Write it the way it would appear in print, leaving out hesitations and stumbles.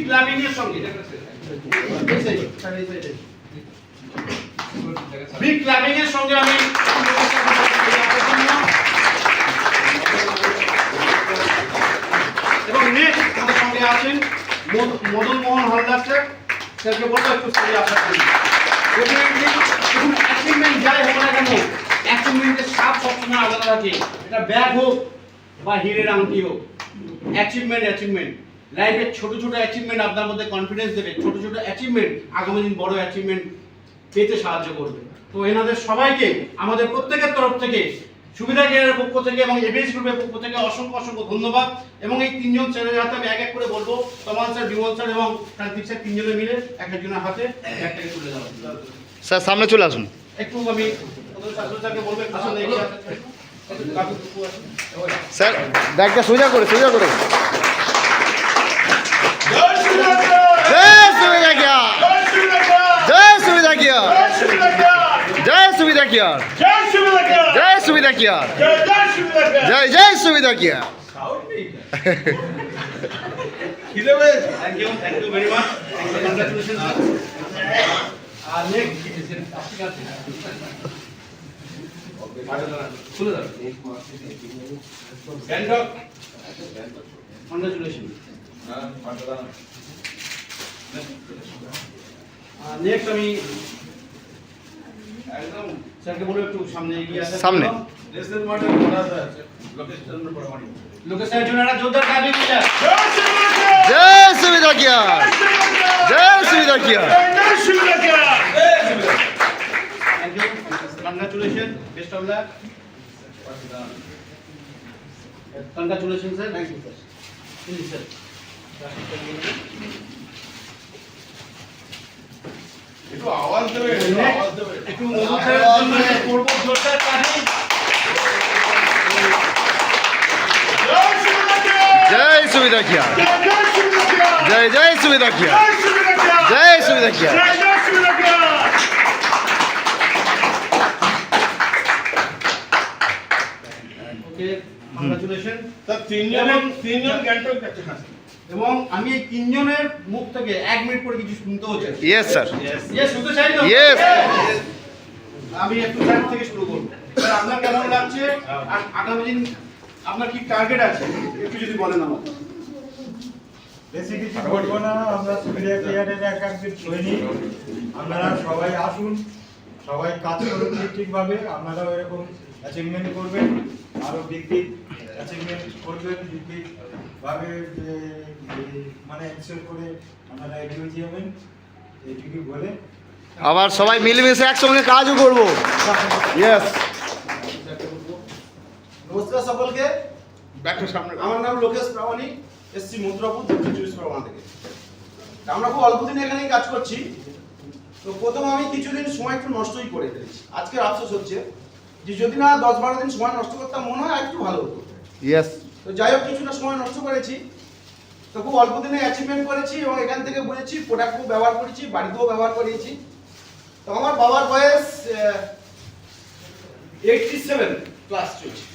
Clubbing এর সঙ্গে big clubbing এর সঙ্গে আমি এবং নেক্সট আমাদের সঙ্গে আছেন মদন মোহন হালদার স্যার। স্যারকে বলবো একটু স্টেজে আসার জন্য। অ্যাচিভমেন্ট যাই হোক না কেন, অ্যাচিভমেন্টের স্বাদ সবসময় আলাদা থাকে। এটা ব্যাগ হোক বা হীরের আংটি হোক, অ্যাচিভমেন্ট লাইফের ছোট ছোট অ্যাচিভমেন্ট আপনার মধ্যে কনফিডেন্স দেবে। ছোট ছোট অ্যাচিভমেন্ট আগামী দিন বড় অ্যাচিভমেন্ট পেতে সাহায্য করবে। তো এনাদের সবাইকে আমাদের প্রত্যেকের তরফ থেকে, সুবিধা কেয়ারের পক্ষ থেকে এবং এবিএস গ্রুপের পক্ষ থেকে অসংখ্য ধন্যবাদ। এবং এই তিনজন স্যারের হাতে আমি এক এক করে বলবো, তমান স্যার, বিমল স্যার এবং কার্তিক স্যার, তিনজনে মিলে এক একজনের হাতে ব্যাগটাকে তুলে দেওয়া। স্যার সামনে চলে আসুন। একটু আমি স্যারকে বলবো স্যার ব্যাগটা সোজা করে জয় সুবিধা কিয়া, জয় সুবিধা কিয়া, জয় সুবিধা কিয়া, জয় সুবিধা কিয়া, জয় সুবিধা কিয়া। Thank you very much. Congratulations. Next. Congratulations. Next আমি একদম স্যারকে বলবো একটু সামনে এগিয়ে আসেন। সামনে দেশের মাঠে ঘোরা আছে লোকেশ চন্দ্র পরমাণু। লোকেশের জন্য একটা জোরদার তালি দিন। জয় সুবিধা কিয়া, জয় সুবিধা কিয়া। Thank you. Congratulations. Best of luck. Congratulations, sir. Thank you, sir. Please, sir. একটু আওয়াজ দেবে, একটু মধু স্যারের জন্য করবো জোরদার তালি। জয় সুবিধা কিয়া, জয় সুবিধা কিয়া, জয় সুবিধা কিয়া। Okay, congratulations. তার তিনজন গ্যাংটক যাচ্ছে। এবং আমি এই তিনজনের মুখ থেকে 1 মিনিট পরে কিছু শুনতেও চাই। ইয়েস স্যার, ইয়েস, শুনতে চাই তো? ইয়েস। আমি একটু স্যার থেকে শুরু করব। স্যার, আপনার কেমন লাগছে আর আগামী দিন আপনার কি টার্গেট আছে একটু যদি বলেন আমাকে। বেশি কিছু বলবো না, আমরা সুবিধা কেয়ারের একাধিক সৈনিক। আপনারা সবাই আসুন, সবাই কাজ করুন ঠিকভাবে। আপনারাও এরকম অ্যাচিভমেন্ট করবেন, আরও দিক অ্যাচিভমেন্ট করবেন ভাবে, মানে এনশিওর করে আপনারা এগিয়ে যাবেন। এইটুকু বলে আবার সবাই মিলেমিশে একসঙ্গে কাজও করবো। ইয়েস। নমস্কার সকলকে। আমার নাম লোকেশ প্রামাণিক, এসছি মথুরাপুর, দক্ষিণ চব্বিশ পরগনা থেকে। আমরা খুব অল্প দিন এখানেই কাজ করছি। তো প্রথম আমি কিছুদিন সময় একটু নষ্টই করে ফেলেছি। আজকে আফসোস হচ্ছে যে যদি না 10-12 দিন সময় নষ্ট করতাম মনে হয় একটু ভালো হতো। ইয়েস। তো যাই হোক, কিছুটা সময় নষ্ট করেছি। তো খুব অল্প দিনে অ্যাচিভমেন্ট করেছি এবং এখান থেকে বুঝেছি, প্রোডাক্টও ব্যবহার করেছি, বাড়িতেও ব্যবহার করেছি। তো আমার বাবার বয়স 87 প্লাস চলছে।